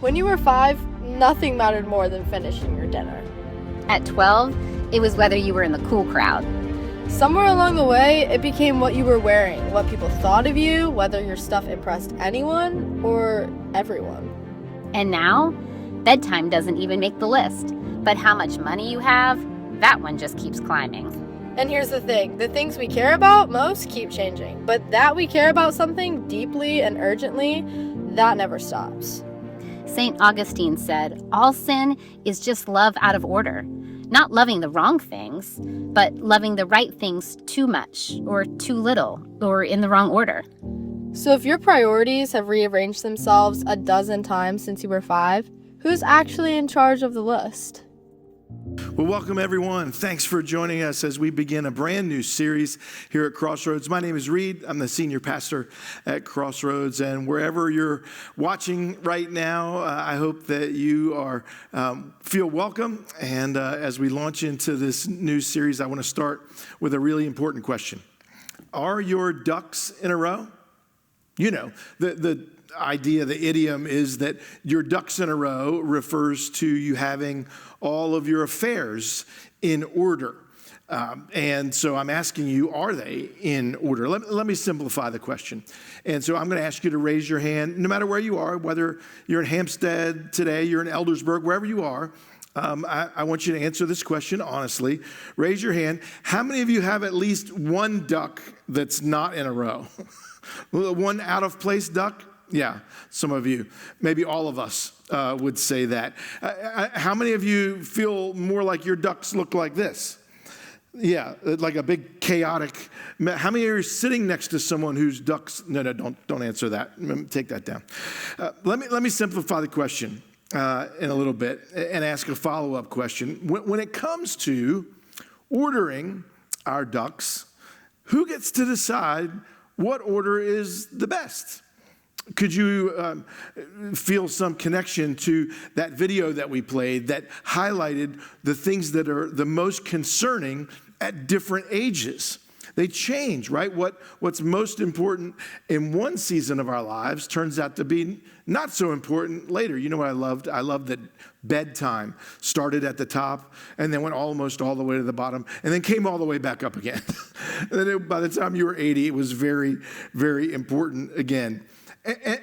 When you were 5, nothing mattered more than finishing your dinner. At 12, it was whether you were in the cool crowd. Somewhere along the way, it became what you were wearing, what people thought of you, whether your stuff impressed anyone or everyone. And now, bedtime doesn't even make the list. But how much money you have, that one just keeps climbing. And here's the thing, the things we care about most keep changing, but that we care about something deeply and urgently, that never stops. St. Augustine said, all sin is just love out of order. Not loving the wrong things, but loving the right things too much, or too little, or in the wrong order. So if your priorities have rearranged themselves a dozen times since you were 5, who's actually in charge of the list? Well, welcome everyone. Thanks for joining us as we begin a brand new series here at Crossroads. My name is Reid. I'm the senior pastor at Crossroads, and wherever you're watching right now, I hope that you are feel welcome. And as we launch into this new series, I want to start with a really important question. Are your ducks in a row? You know, the idea, the idiom is that your ducks in a row refers to you having all of your affairs in order. And so I'm asking you, are they in order? Let me simplify the question. And so I'm going to ask you to raise your hand, no matter where you are, whether you're in Hampstead today, you're in Eldersburg, wherever you are. I want you to answer this question honestly. Raise your hand. How many of you have at least one duck that's not in a row? One out of place duck? Yeah, some of you, maybe all of us would say that. How many of you feel more like your ducks look like this? Yeah, like a big chaotic. How many are sitting next to someone whose ducks? No, don't answer that. Take that down. Let me simplify the question in a little bit and ask a follow-up question. When it comes to ordering our ducks, who gets to decide what order is the best? Could you feel some connection to that video that we played that highlighted the things that are the most concerning at different ages? They change, right? What's most important in one season of our lives turns out to be not so important later. You know what I loved? I loved that bedtime started at the top and then went almost all the way to the bottom and then came all the way back up again. And then by the time you were 80, it was very, very important again.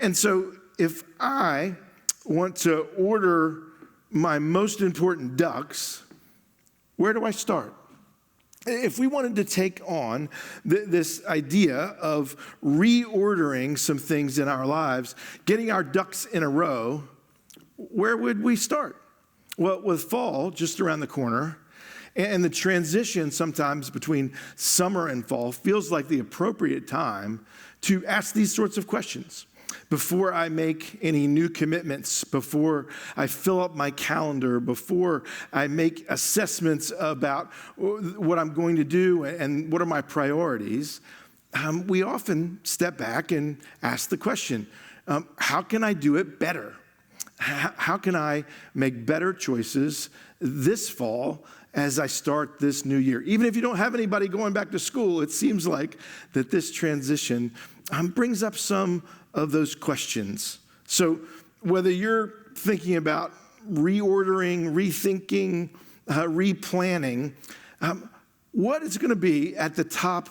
And so if I want to order my most important ducks, where do I start? If we wanted to take on this idea of reordering some things in our lives, getting our ducks in a row, where would we start? Well, with fall just around the corner, and the transition sometimes between summer and fall feels like the appropriate time to ask these sorts of questions. Before I make any new commitments, before I fill up my calendar, before I make assessments about what I'm going to do and what are my priorities, we often step back and ask the question, how can I do it better? How can I make better choices this fall as I start this new year? Even if you don't have anybody going back to school, it seems like that this transition brings up some of those questions. So whether you're thinking about reordering, rethinking, replanning, what is going to be at the top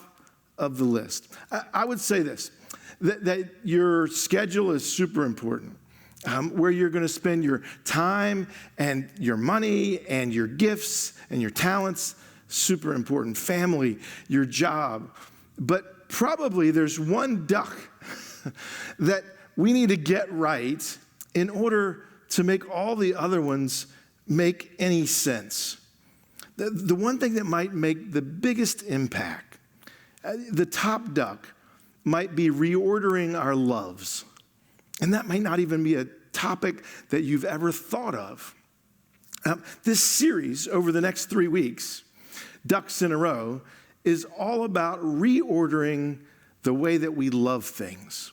of the list? I would say this, that your schedule is super important. Where you're going to spend your time and your money and your gifts and your talents, super important. Family, your job. But probably there's one duck that we need to get right in order to make all the other ones make any sense. The one thing that might make the biggest impact, the top duck, might be reordering our loves. And that might not even be a topic that you've ever thought of. This series over the next 3 weeks, Ducks in a Row, is all about reordering the way that we love things.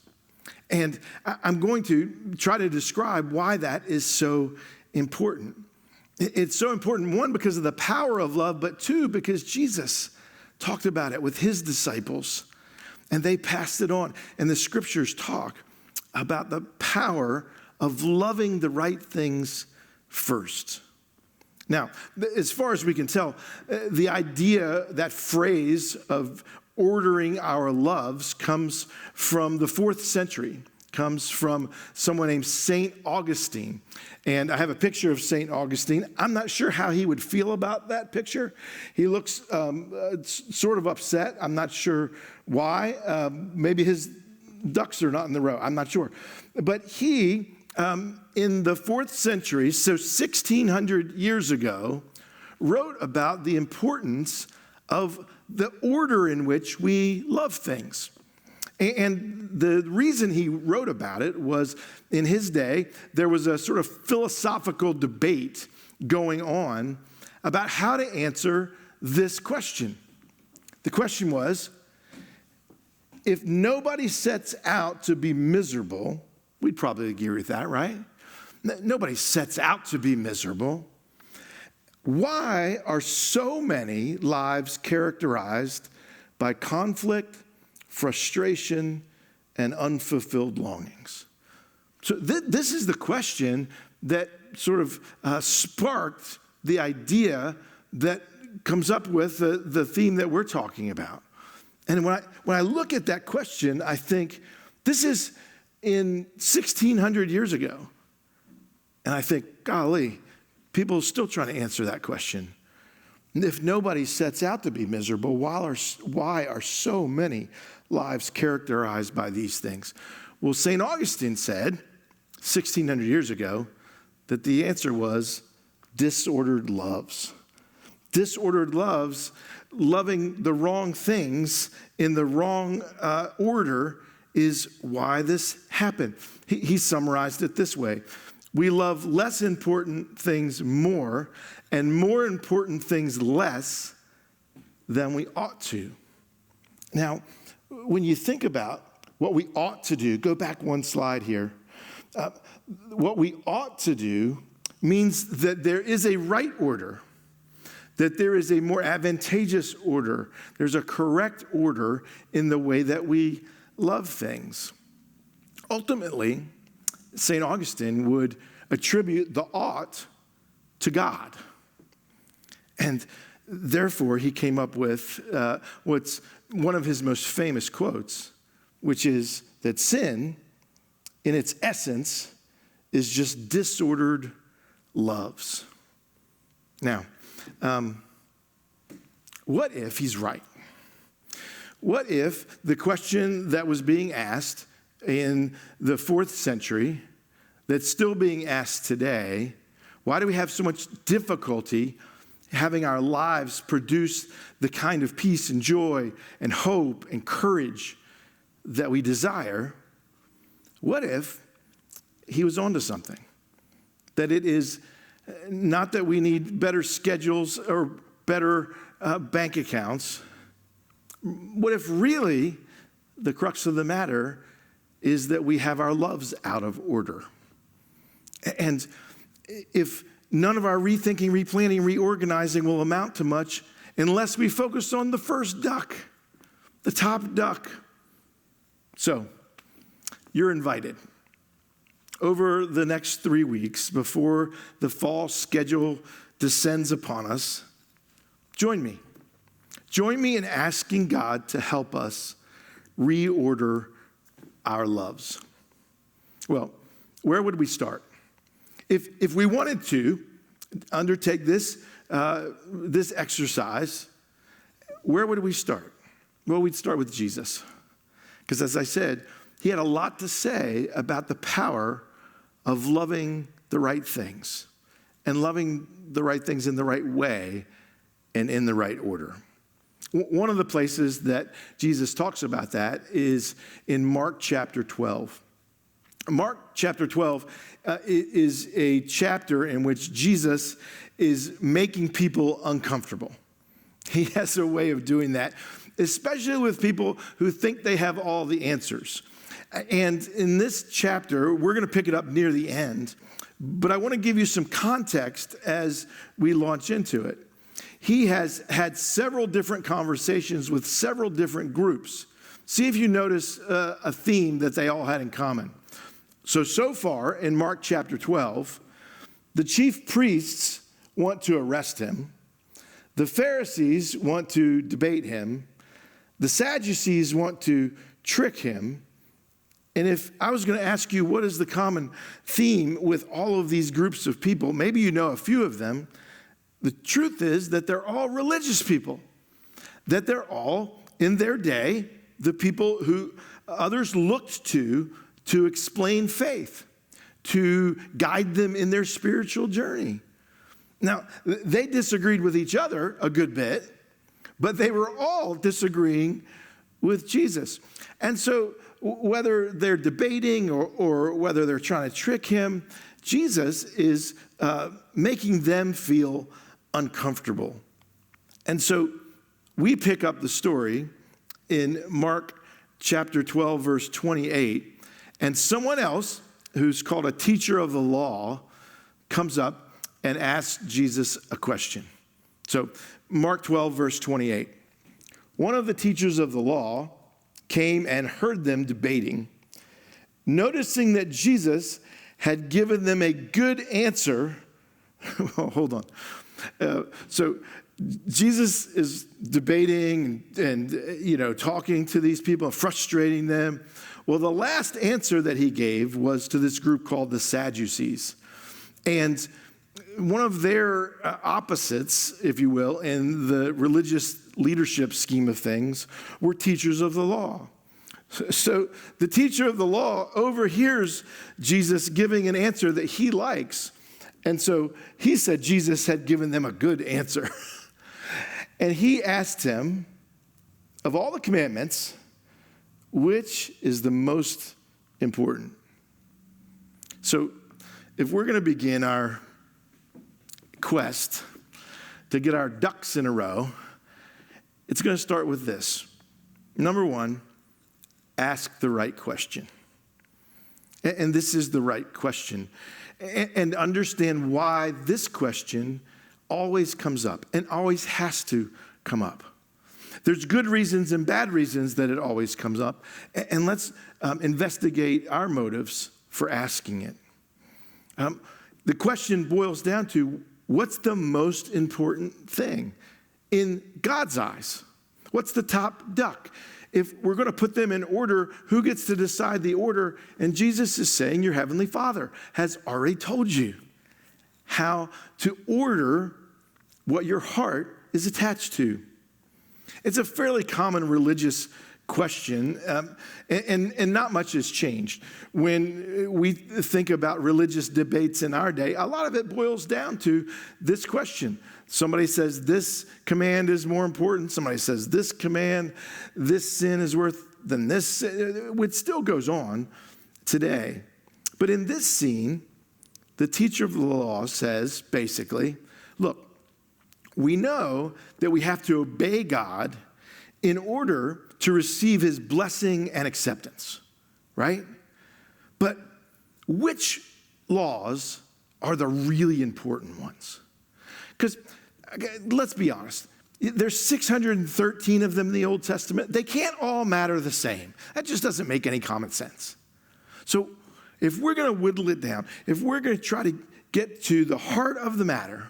And I'm going to try to describe why that is so important. It's so important, one, because of the power of love, but two, because Jesus talked about it with his disciples, and they passed it on. And the scriptures talk about the power of loving the right things first. Now, as far as we can tell, the idea, that phrase of ordering our loves comes from the 4th century, comes from someone named St. Augustine. And I have a picture of St. Augustine. I'm not sure how he would feel about that picture. He looks sort of upset. I'm not sure why. Maybe his ducks are not in the row. I'm not sure. But he, in the 4th century, so 1600 years ago, wrote about the importance of the order in which we love things. And the reason he wrote about it was, in his day, there was a sort of philosophical debate going on about how to answer this question. The question was, if nobody sets out to be miserable, we'd probably agree with that, right? Nobody sets out to be miserable. Why are so many lives characterized by conflict, frustration, and unfulfilled longings? So this is the question that sort of sparked the idea that comes up with the theme that we're talking about. And when I look at that question, I think, this is in 1600 years ago. And I think, golly, people are still trying to answer that question. If nobody sets out to be miserable, why are so many lives characterized by these things? Well, St. Augustine said, 1600 years ago, that the answer was disordered loves. Disordered loves, loving the wrong things in the wrong order, is why this happened. He summarized it this way: we love less important things more, and more important things less than we ought to. Now, when you think about what we ought to do, go back one slide here. What we ought to do means that there is a right order, that there is a more advantageous order. There's a correct order in the way that we love things. Ultimately, St. Augustine would attribute the ought to God. And therefore, he came up with what's one of his most famous quotes, which is that sin, in its essence, is just disordered loves. Now, what if he's right? What if the question that was being asked in the 4th century, that's still being asked today, why do we have so much difficulty having our lives produce the kind of peace and joy and hope and courage that we desire? What if he was onto something? That it is not that we need better schedules or better bank accounts. What if really the crux of the matter is that we have our loves out of order? And if none of our rethinking, replanning, reorganizing will amount to much unless we focus on the first duck, the top duck. So, you're invited. Over the next 3 weeks, before the fall schedule descends upon us, join me. Join me in asking God to help us reorder our loves. Well, where would we start? If we wanted to undertake this exercise, where would we start? Well, we'd start with Jesus. Because as I said, he had a lot to say about the power of loving the right things and loving the right things in the right way and in the right order. One of the places that Jesus talks about that is in Mark chapter 12. Mark chapter 12 is a chapter in which Jesus is making people uncomfortable. He has a way of doing that, especially with people who think they have all the answers. And in this chapter, we're going to pick it up near the end, but I want to give you some context as we launch into it. He has had several different conversations with several different groups. See if you notice a theme that they all had in common. So far in Mark chapter 12, the chief priests want to arrest him. The Pharisees want to debate him. The Sadducees want to trick him. And if I was going to ask you what is the common theme with all of these groups of people, maybe you know a few of them. The truth is that they're all religious people, that they're all, in their day, the people who others looked to explain faith, to guide them in their spiritual journey. Now, they disagreed with each other a good bit, but they were all disagreeing with Jesus. And so whether they're debating or whether they're trying to trick him, Jesus is making them feel uncomfortable. And so we pick up the story in Mark chapter 12, verse 28, and someone else who's called a teacher of the law comes up and asks Jesus a question. So Mark 12, verse 28. One of the teachers of the law came and heard them debating. Noticing that Jesus had given them a good answer. Hold on. So Jesus is debating and talking to these people, frustrating them. Well, the last answer that he gave was to this group called the Sadducees. And one of their opposites, if you will, in the religious leadership scheme of things were teachers of the law. So the teacher of the law overhears Jesus giving an answer that he likes. And so he said Jesus had given them a good answer. And he asked him, of all the commandments, which is the most important? So if we're going to begin our quest to get our ducks in a row, it's going to start with this. Number one, ask the right question. And this is the right question. And understand why this question always comes up and always has to come up. There's good reasons and bad reasons that it always comes up. And let's investigate our motives for asking it. The question boils down to, what's the most important thing in God's eyes? What's the top duck? If we're going to put them in order, who gets to decide the order? And Jesus is saying your heavenly Father has already told you how to order what your heart is attached to. It's a fairly common religious question, and not much has changed. When we think about religious debates in our day, a lot of it boils down to this question. Somebody says this command is more important. Somebody says this command, this sin is worth than this. It still goes on today. But in this scene, the teacher of the law says, basically, look, we know that we have to obey God in order to receive his blessing and acceptance, right? But which laws are the really important ones? Because let's be honest, there's 613 of them in the Old Testament. They can't all matter the same. That just doesn't make any common sense. So if we're going to whittle it down, if we're going to try to get to the heart of the matter,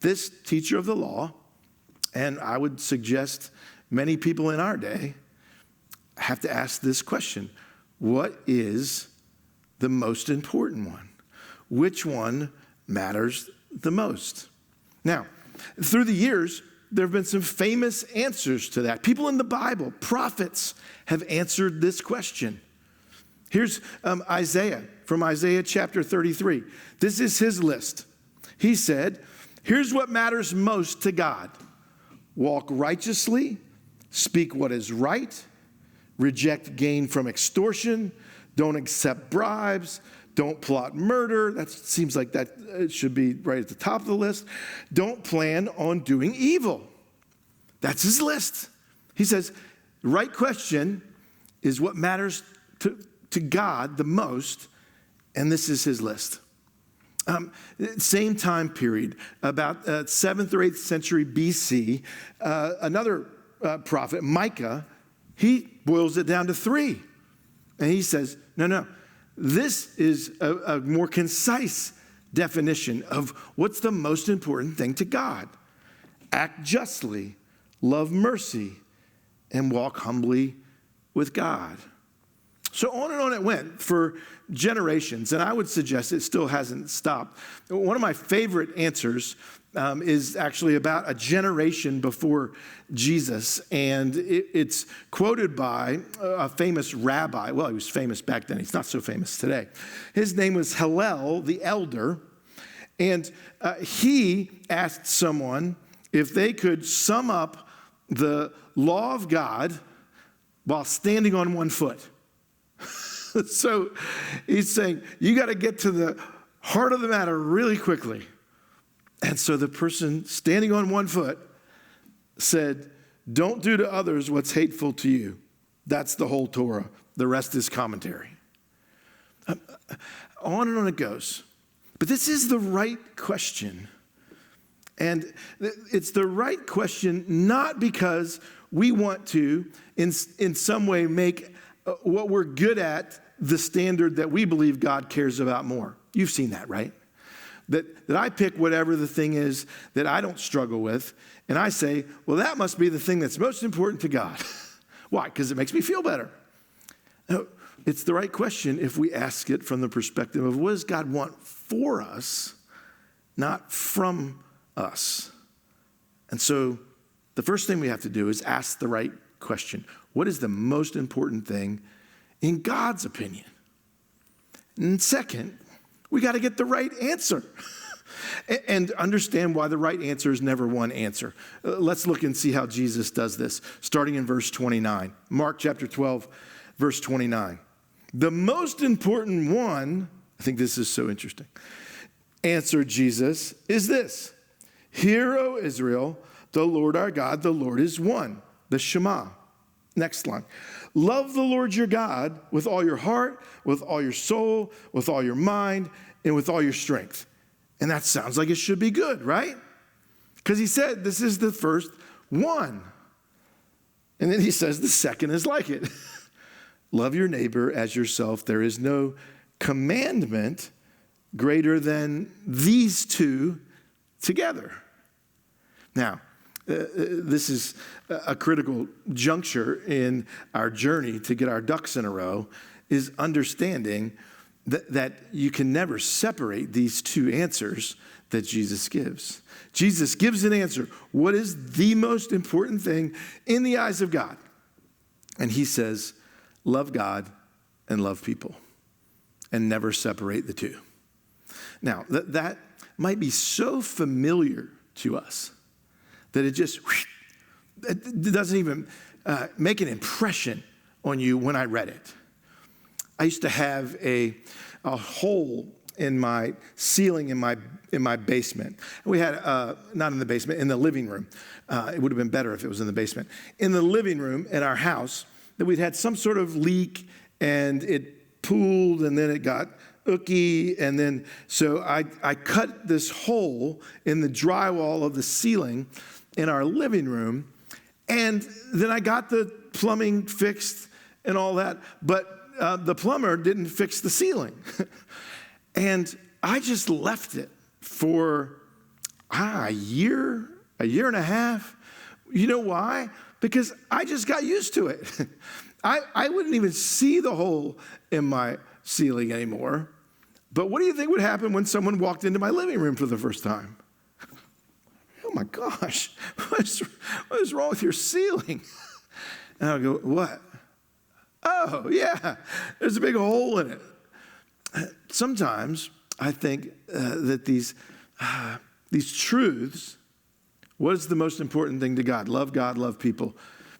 this teacher of the law, and I would suggest many people in our day, have to ask this question: what is the most important one? Which one matters the most? Now, through the years, there have been some famous answers to that. People in the Bible, prophets, have answered this question. Here's Isaiah, from Isaiah chapter 33. This is his list. He said, here's what matters most to God: walk righteously, speak what is right, reject gain from extortion, don't accept bribes, don't plot murder. That seems like that should be right at the top of the list. Don't plan on doing evil. That's his list. He says, the right question is what matters to God the most, and this is his list. Same time period, about 7th or 8th century BC, another prophet, Micah, he boils it down to 3. And he says, no, this is a more concise definition of what's the most important thing to God. Act justly, love mercy, and walk humbly with God. So on it went for generations, and I would suggest it still hasn't stopped. One of my favorite answers is actually about a generation before Jesus, and it's quoted by a famous rabbi. Well, he was famous back then. He's not so famous today. His name was Hillel the Elder, and he asked someone if they could sum up the law of God while standing on one foot. So he's saying, you got to get to the heart of the matter really quickly. And so the person standing on one foot said, don't do to others what's hateful to you. That's the whole Torah. The rest is commentary. On and on it goes. But this is the right question. And it's the right question not because we want to, in some way, make what we're good at the standard that we believe God cares about more. You've seen that, right? That I pick whatever the thing is that I don't struggle with, and I say, well, that must be the thing that's most important to God. Why? Because it makes me feel better. No, it's the right question if we ask it from the perspective of what does God want for us, not from us. And so the first thing we have to do is ask the right question. What is the most important thing in God's opinion? And second, we got to get the right answer and understand why the right answer is never one answer. Let's look and see how Jesus does this, starting in verse 29. Mark chapter 12, verse 29. The most important one, I think this is so interesting, answered Jesus, is this. Hear, O Israel, the Lord our God, the Lord is one. The Shema. Next line. Love the Lord your God with all your heart, with all your soul, with all your mind, and with all your strength. And that sounds like it should be good, right? Because he said this is the first one. And then he says the second is like it. Love your neighbor as yourself. There is no commandment greater than these two together. Now, this is a critical juncture in our journey to get our ducks in a row, is understanding that you can never separate these two answers that Jesus gives. Jesus gives an answer. What is the most important thing in the eyes of God? And he says, love God and love people and never separate the two. Now, that might be so familiar to us that it doesn't even make an impression on you when I read it. I used to have a hole in my ceiling in my basement. We had, not in the basement, in the living room. It would have been better if it was in the basement. In the living room in our house, that we'd had some sort of leak and it pooled and then it got ooky, and then so I cut this hole in the drywall of the ceiling in our living room, and then I got the plumbing fixed and all that, but the plumber didn't fix the ceiling. And I just left it for a year and a half. You know why? Because I just got used to it. I wouldn't even see the hole in my ceiling anymore. But what do you think would happen when someone walked into my living room for the first time? Oh my gosh, what is wrong with your ceiling? And I'll go, what? Oh, yeah, there's a big hole in it. Sometimes I think that these truths, what is the most important thing to God? God, love people.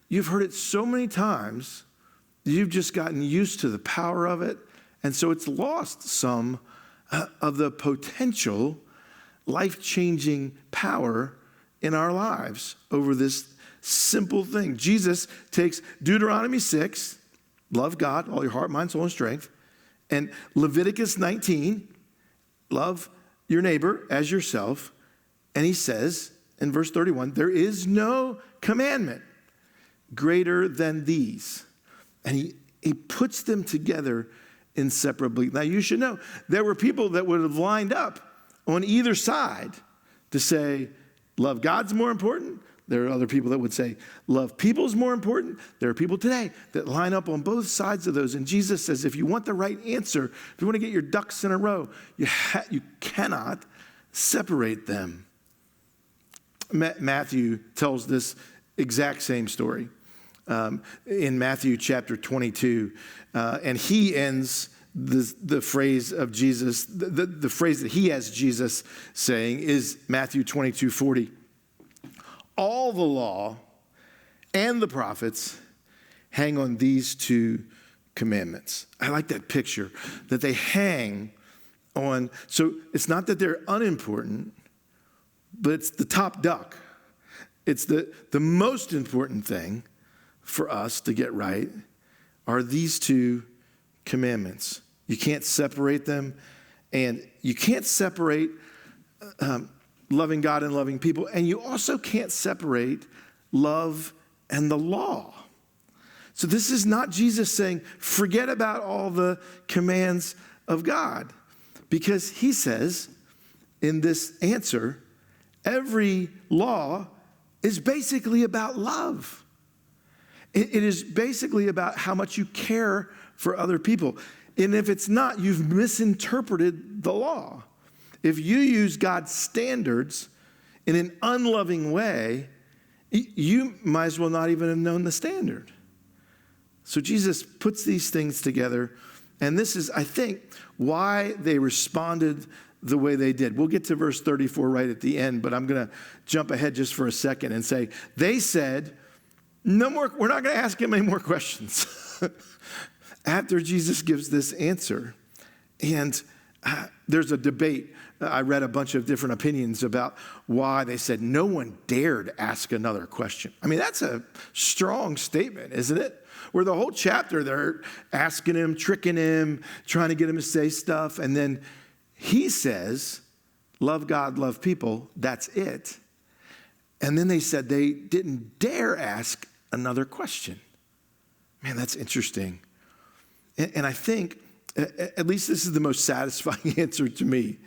You've heard it so many times, you've just gotten used to the power of it, and so it's lost some of the potential life-changing power in our lives over this simple thing. Jesus takes Deuteronomy 6, love God, all your heart, mind, soul, and strength, and Leviticus 19, love your neighbor as yourself, and he says in verse 31, there is no commandment greater than these. And he puts them together inseparably. Now, you should know there were people that would have lined up on either side to say, love God's more important. There are other people that would say, love people is more important. There are people today that line up on both sides of those. And Jesus says, if you want the right answer, if you want to get your ducks in a row, you cannot separate them. Matthew tells this exact same story in Matthew chapter 22. And he ends the phrase of Jesus, the phrase that he has Jesus saying is Matthew 22:40. All the law and the prophets hang on these two commandments. I like that picture, that they hang on. So it's not that they're unimportant, but it's the top duck. It's the most important thing for us to get right are these two commandments. You can't separate them, and you can't separate loving God and loving people, and you also can't separate love and the law. So this is not Jesus saying, forget about all the commands of God, because he says in this answer, every law is basically about love. It is basically about how much you care for other people. And if it's not, you've misinterpreted the law. If you use God's standards in an unloving way, you might as well not even have known the standard. So Jesus puts these things together, and this is, I think, why they responded the way they did. We'll get to verse 34 right at the end, but I'm going to jump ahead just for a second and say, they said, no more, we're not going to ask him any more questions. After Jesus gives this answer, and there's a debate. I read a bunch of different opinions about why they said no one dared ask another question. I mean, that's a strong statement, isn't it? Where the whole chapter they're asking him, tricking him, trying to get him to say stuff. And then he says, love God, love people. That's it. And then they said they didn't dare ask another question. Man, that's interesting. And I think, at least this is the most satisfying answer to me,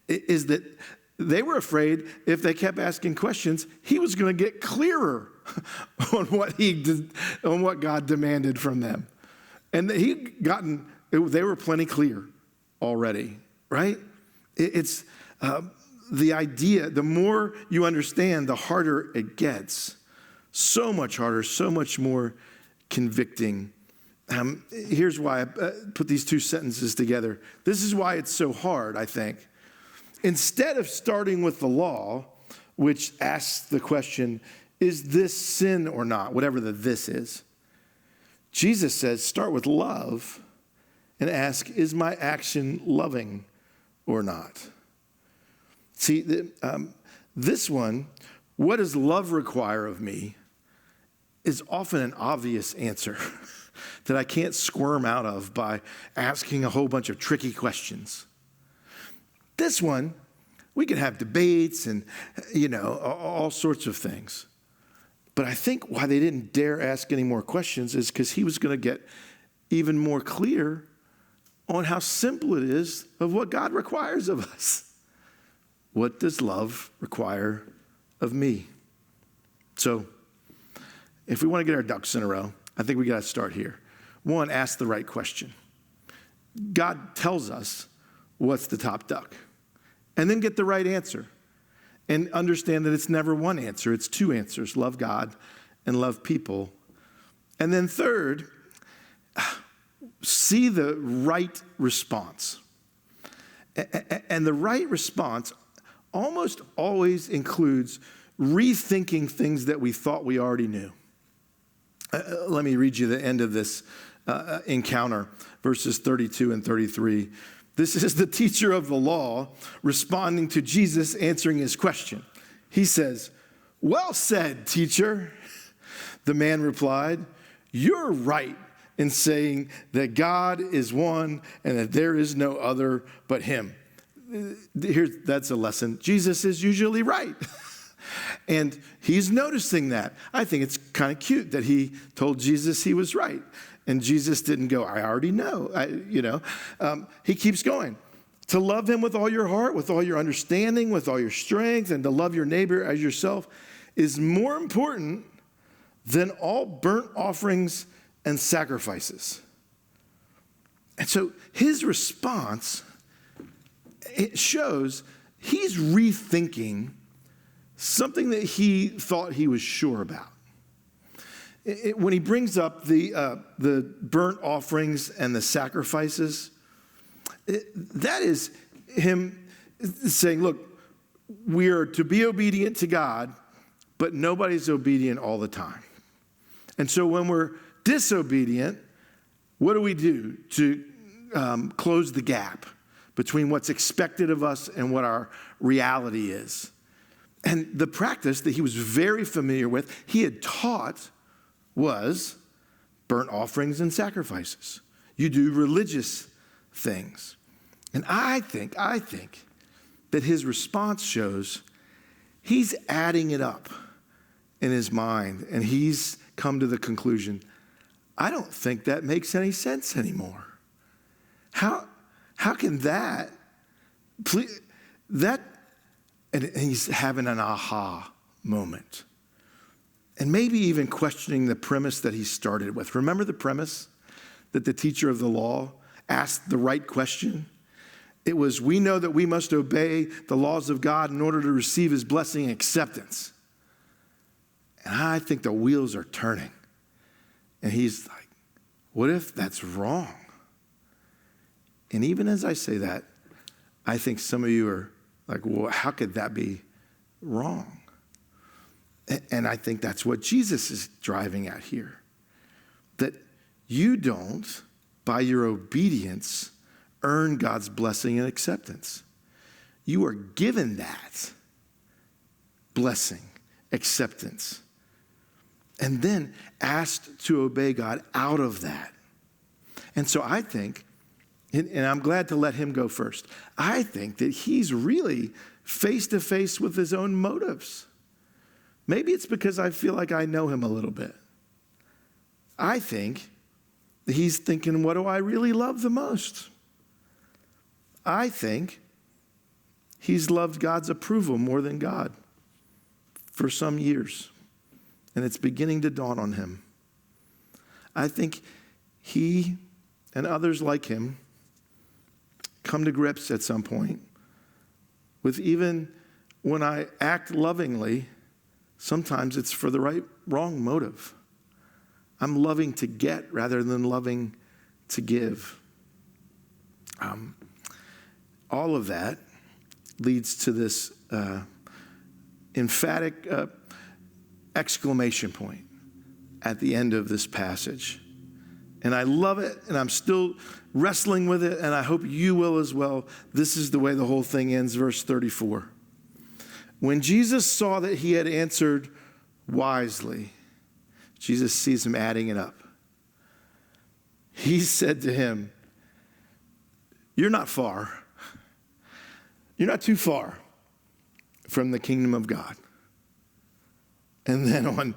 is that they were afraid if they kept asking questions, he was going to get clearer on what God demanded from them. And they were plenty clear already, right? It's the idea, the more you understand, the harder it gets. So much harder, so much more convicting. Here's why I put these two sentences together. This is why it's so hard, I think. Instead of starting with the law, which asks the question, is this sin or not? Whatever the this is. Jesus says, start with love and ask, is my action loving or not? See, this one, what does love require of me, is often an obvious answer that I can't squirm out of by asking a whole bunch of tricky questions. This one, we could have debates and, all sorts of things. But I think why they didn't dare ask any more questions is because he was going to get even more clear on how simple it is of what God requires of us. What does love require of me? So, if we want to get our ducks in a row, I think we got to start here. One, ask the right question. God tells us what's the top duck. And then get the right answer. And understand that it's never one answer, it's two answers. Love God and love people. And then third, see the right response. And the right response almost always includes rethinking things that we thought we already knew. Let me read you the end of this encounter, verses 32 and 33. This is the teacher of the law responding to Jesus answering his question. He says, well said, teacher. The man replied, you're right in saying that God is one and that there is no other but him. That's a lesson. Jesus is usually right. And he's noticing that. I think it's kind of cute that he told Jesus he was right. And Jesus didn't go, I already know. He keeps going. To love him with all your heart, with all your understanding, with all your strength, and to love your neighbor as yourself is more important than all burnt offerings and sacrifices. And so his response, it shows he's rethinking something that he thought he was sure about. When he brings up the burnt offerings and the sacrifices, that is him saying, look, we are to be obedient to God, but nobody's obedient all the time. And so when we're disobedient, what do we do to close the gap between what's expected of us and what our reality is? And the practice that he was very familiar with, he had taught, was burnt offerings and sacrifices. You do religious things. And I think that his response shows he's adding it up in his mind, and he's come to the conclusion, I don't think that makes any sense anymore. How can that, and he's having an aha moment. And maybe even questioning the premise that he started with. Remember the premise that the teacher of the law asked the right question? It was, we know that we must obey the laws of God in order to receive his blessing and acceptance. And I think the wheels are turning. And he's like, what if that's wrong? And even as I say that, I think some of you are like, well, how could that be wrong? And I think that's what Jesus is driving at here. That you don't, by your obedience, earn God's blessing and acceptance. You are given that blessing, acceptance, and then asked to obey God out of that. And so I think, and I'm glad to let him go first, I think that he's really face to face with his own motives. Maybe it's because I feel like I know him a little bit. I think he's thinking, what do I really love the most? I think he's loved God's approval more than God for some years. And it's beginning to dawn on him. I think he and others like him come to grips at some point with, even when I act lovingly, sometimes it's for the wrong motive. I'm loving to get rather than loving to give. All of that leads to this emphatic exclamation point at the end of this passage. And I love it, and I'm still wrestling with it, and I hope you will as well. This is the way the whole thing ends, verse 34. When Jesus saw that he had answered wisely, Jesus sees him adding it up. He said to him, you're not far. You're not too far from the kingdom of God. And then on,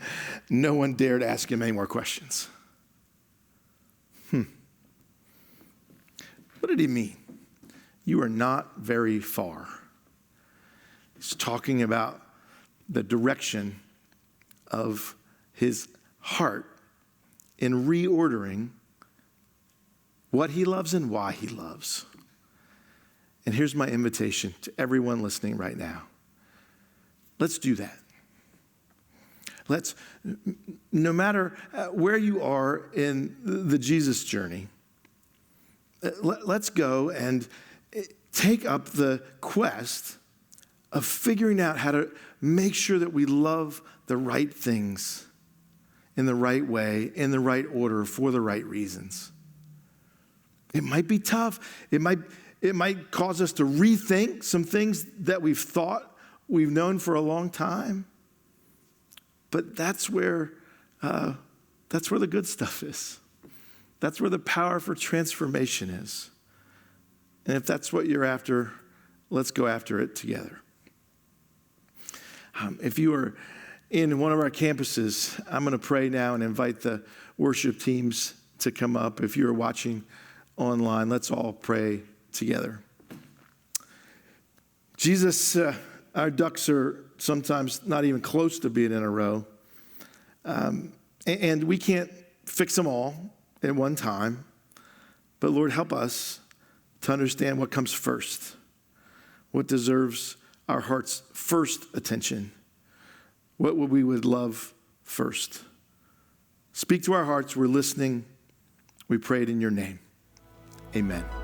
no one dared ask him any more questions. What did he mean? You are not very far. He's talking about the direction of his heart in reordering what he loves and why he loves. And here's my invitation to everyone listening right now. Let's do that. No matter where you are in the Jesus journey, let's go and take up the quest of figuring out how to make sure that we love the right things in the right way, in the right order, for the right reasons. It might be tough. It might cause us to rethink some things that we've thought we've known for a long time. But that's where the good stuff is. That's where the power for transformation is. And if that's what you're after, let's go after it together. If you are in one of our campuses, I'm going to pray now and invite the worship teams to come up. If you're watching online, let's all pray together. Jesus, our ducks are sometimes not even close to being in a row. And we can't fix them all at one time. But Lord, help us to understand what comes first, what deserves our heart's first attention, what we would love first. Speak to our hearts. We're listening. We pray it in your name. Amen.